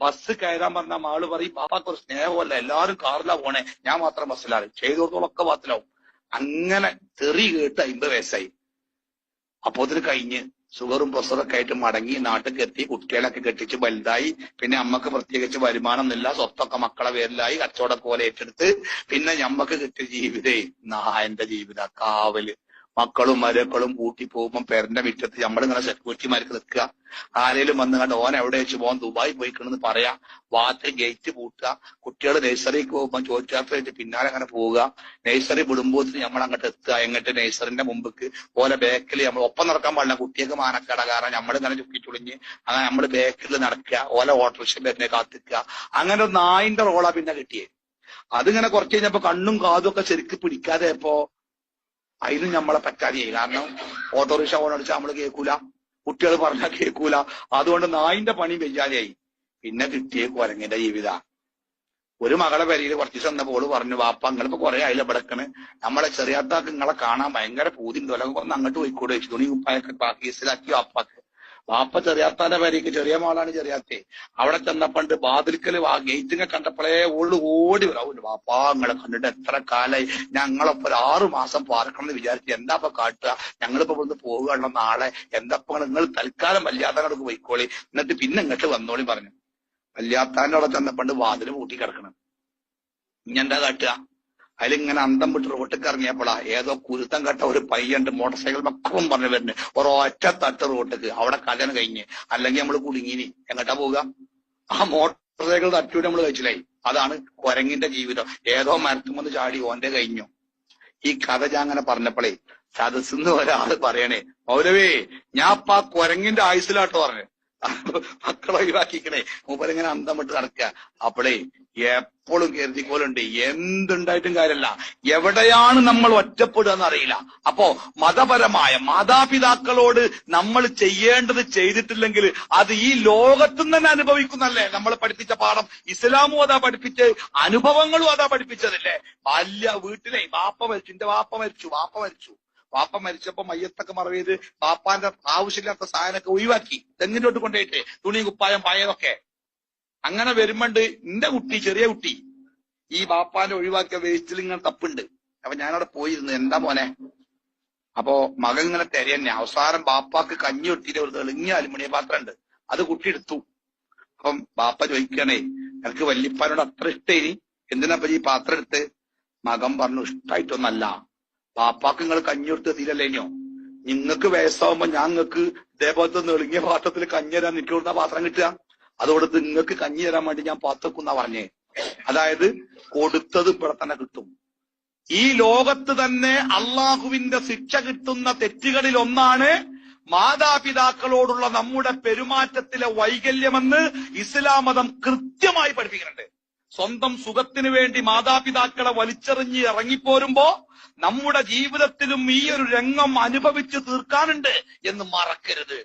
Bus കയറാൻ പറഞ്ഞ ആള് പറയും ബാപ്പാക്ക് ഒരു സ്നേഹമല്ല, എല്ലാവരും കാറിലാ പോണേ, ഞാൻ മാത്രം ബസ്സിലാണ്, ചെയ്തോടത്തോളൊക്കെ ബാത്തിലാവും. അങ്ങനെ തെറി കേട്ട് 50 വയസ്സായി. അപ്പോ അതിന് കഴിഞ്ഞ് ഷുഗറും പ്രഷറൊക്കെ ആയിട്ട് മടങ്ങി നാട്ടിൽ എത്തി, കുട്ടികളൊക്കെ കെട്ടിച്ച് വലുതായി. പിന്നെ അമ്മക്ക് പ്രത്യേകിച്ച് വരുമാനം ഒന്നുമില്ല, സ്വത്തൊക്കെ മക്കളെ പേരിലായി, കച്ചവടം പോലെ ഏറ്റെടുത്ത്. പിന്നെ ഞമ്മക്ക് കിട്ടിയ ജീവിതേ നായന്റെ ജീവിത, കാവല്, മക്കളും മരക്കളും കൂട്ടി പോകുമ്പോ പെരന്റെ മുറ്റത്ത് നമ്മളിങ്ങനെ സെക്യൂരിറ്റിമാർക്ക് നിൽക്കുക. ആരേലും വന്ന് കണ്ട് ഓൻ എവിടെ വെച്ച് പോകാൻ ദുബായി പോയിക്കണെന്ന് പറയാ, വാതിൽ ഗേറ്റ് പൂട്ടുക, കുട്ടികൾ നഴ്സറിക്ക് പോകുമ്പോൾ ചോദിച്ചാത്ത പിന്നാലെ അങ്ങനെ പോവുക. നഴ്സറി വിടുമ്പോത്തിന് നമ്മൾ അങ്ങോട്ട് എത്തുക. എങ്ങോട്ട് നഴ്സറിന്റെ മുമ്പക്ക് ഓലെ ബാക്കിൽ നമ്മൾ ഒപ്പം നടക്കാൻ പാടില്ല, കുട്ടിയൊക്കെ മാനക്കട, കാരണം നമ്മളിങ്ങനെ ചുക്കിച്ചുളിഞ്ഞ് അങ്ങനെ നമ്മൾ ബാക്കിൽ നടക്കുക, ഓല ഓട്ടോറിക്ഷ വരുന്നേ കാത്തിക്കുക. അങ്ങനെ ഒരു നായിന്റെ റോളാ പിന്നെ കിട്ടിയേ. അതിങ്ങനെ കുറച്ച് കഴിഞ്ഞപ്പോ കണ്ണും കാതും ഒക്കെ ശരിക്ക് പിടിക്കാതെ ഇപ്പോ അതിനും നമ്മളെ പറ്റാതെയായി. കാരണം ഓട്ടോറിക്ഷ ഓണടിച്ചാൽ നമ്മള് കേൾക്കൂല, കുട്ടികൾ പറഞ്ഞാൽ കേൾക്കൂല. അതുകൊണ്ട് നായിന്റെ പണി വെയ്യാതെയായി. പിന്നെ കിട്ടിയ കുരങ്ങിന്റെ ജീവിത. ഒരു മകളെ പേരിൽ കുറച്ച് ദിവസം വന്നപ്പോൾ പറഞ്ഞു, വാപ്പ നിങ്ങളിപ്പോ കുറെ ആയില്ല കിടക്കണ്, നമ്മളെ ചെറിയാത്താക്ക് നിങ്ങളെ കാണാൻ ഭയങ്കര പൂതിണ്ടോ, ഒന്ന് അങ്ങോട്ട് പോയിക്കൂടെ വെച്ചു. തുണി കുപ്പായൊക്കെ കേസിലാക്കി വാപ്പാക്ക്. വാപ്പ ചെറിയാത്താന്റെ പേരേക്ക്, ചെറിയ മോളാണ് ചെറിയാത്തേ. അവിടെ ചെന്നപ്പണ്ട് വാതിൽക്കല് ആ ഗേറ്റിനെ കണ്ടപ്പോഴേ ഓടി വരാവൂല്ലോ, വാപ്പാ നിങ്ങളെ കണ്ടിട്ട് എത്ര കാലായി, ഞങ്ങളൊപ്പം 6 മാസം പാർക്കണം എന്ന് വിചാരിച്ചു, എന്താ ഇപ്പൊ കാട്ടുക, ഞങ്ങളിപ്പോ ഇവിടുന്ന് പോവുകയാണോ നാളെ, എന്താ നിങ്ങൾ തൽക്കാലം വല്യാത്താനോട് പോയിക്കോളി, എന്നിട്ട് പിന്നെ ഇങ്ങോട്ട് വന്നോളി പറഞ്ഞു. വല്യാത്താന്റെ അവിടെ ചെന്നപ്പണ്ട് വാതില് പൂട്ടി കിടക്കണം. ഇനി എന്താ കാട്ടുക? അതിലിങ്ങനെ അന്തം വിട്ട് റോട്ടിക്ക് ഇറങ്ങിയപ്പോഴാ ഏതോ കുരുത്തം കെട്ട ഒരു പയ്യണ്ട് മോട്ടോർ സൈക്കിൾ മക്കളും പറഞ്ഞു വരുന്നത്, ഒരൊറ്റ തട്ട് റോട്ടിക്ക്. അവിടെ കല്യാണം കഴിഞ്ഞ്, അല്ലെങ്കിൽ നമ്മള് കുടുങ്ങിനി. എങ്ങോട്ടാ പോവുക? ആ മോട്ടോർ സൈക്കിൾ തട്ടൂടെ നമ്മള് കഴിച്ചില്ലായി. അതാണ് കുരങ്ങിന്റെ ജീവിതം. ഏതോ മരത്തുമെന്ന് ചാടി ഓന്റെ കഴിഞ്ഞു. ഈ കഥ ഞാൻ അങ്ങനെ പറഞ്ഞപ്പോഴേ സദസ്സിന്ന് ഒരാള് പറയണേ, മൗലവേ ഞാൻ ഇപ്പൊ ആ കുരങ്ങിന്റെ ആയുസിലാട്ടോ പറഞ്ഞു, മക്കളെ ഒഴിവാക്കിക്കണേ. മൂപ്പരിങ്ങനെ അന്തം വിട്ട് നടക്കുക. അപ്പോഴേ എപ്പോഴും കരുതിക്കോലുണ്ട്, എന്തുണ്ടായിട്ടും കാര്യമല്ല, എവിടെയാണ് നമ്മൾ ഒറ്റപ്പെടുക എന്നറിയില്ല. അപ്പോ മതപരമായ മാതാപിതാക്കളോട് നമ്മൾ ചെയ്യേണ്ടത് ചെയ്തിട്ടില്ലെങ്കിൽ അത് ഈ ലോകത്തുനിന്ന് തന്നെ അനുഭവിക്കുന്നല്ലേ. നമ്മൾ പഠിപ്പിച്ച പാഠം ഇസ്ലാമും അതാ പഠിപ്പിച്ച്, അനുഭവങ്ങളും അതാ പഠിപ്പിച്ചതല്ലേ. വീട്ടിലെ വാപ്പ മരിച്ചു, എന്റെ വാപ്പ മരിച്ചപ്പോ മയ്യത്തൊക്കെ മറവ് ചെയ്ത് വാപ്പാന്റെ ആവശ്യമില്ലാത്ത സാധനമൊക്കെ ഒഴിവാക്കി, തെങ്ങിനോട്ട് കൊണ്ടുപോയിട്ട് തുണി കുപ്പായം പായതൊക്കെ. അങ്ങനെ വരുമ്പോണ്ട് എന്റെ കുട്ടി, ചെറിയ കുട്ടി, ഈ വാപ്പാന്റെ ഒഴിവാക്കിയ വേസ്റ്റിൽ ഇങ്ങനെ തപ്പുണ്ട്. അപ്പൊ ഞാനവിടെ പോയിരുന്നു, എന്താ മോനെ? അപ്പോ മകൻ ഇങ്ങനെ തെരയന്നെ. അവസാനം ബാപ്പാക്ക് കഞ്ഞി ഒട്ടിയിട്ട് ഒരു തെളിങ്ങിയ അലുമിനിയ പാത്രം ഉണ്ട്, അത് കുട്ടി എടുത്തു. അപ്പം ബാപ്പ ചോദിക്കണേ, എനിക്ക് വല്യപ്പാനോട് അത്ര ഇഷ്ടേനി, എന്തിനാ ഈ പാത്രം എടുത്ത്? മകൻ പറഞ്ഞു, ഇഷ്ടായിട്ടൊന്നല്ല, പാപ്പാക്ക് നിങ്ങൾ കഞ്ഞി കൊടുത്ത് തീരല്ലേനോ, നിങ്ങൾക്ക് വയസ്സാവുമ്പോ ഞങ്ങൾക്ക് ഇതേപോലത്തെ നെളുങ്ങിയ പാത്രത്തിൽ കഞ്ഞി തരാൻ നിൽക്കി കൊടുത്ത പാത്രം കിട്ടുക, അതോടത്ത് നിങ്ങൾക്ക് കഞ്ഞി തരാൻ വേണ്ടി ഞാൻ പാത്രക്കുന്നാ പറഞ്ഞേ. അതായത് കൊടുത്തത് ഇവിടെ തന്നെ കിട്ടും. ഈ ലോകത്ത് തന്നെ അള്ളാഹുവിന്റെ ശിക്ഷ കിട്ടുന്ന തെറ്റുകളിൽ ഒന്നാണ് മാതാപിതാക്കളോടുള്ള നമ്മുടെ പെരുമാറ്റത്തിലെ വൈകല്യമെന്ന് ഇസ്ലാം മതം കൃത്യമായി പഠിപ്പിക്കുന്നുണ്ട്. സ്വന്തം സുഖത്തിന് വേണ്ടി മാതാപിതാക്കളെ വലിച്ചെറിഞ്ഞ് ഇറങ്ങിപ്പോരുമ്പോ നമ്മുടെ ജീവിതത്തിലും ഈ ഒരു രംഗം അനുഭവിച്ചു തീർക്കാനുണ്ട് എന്ന് മറക്കരുത്.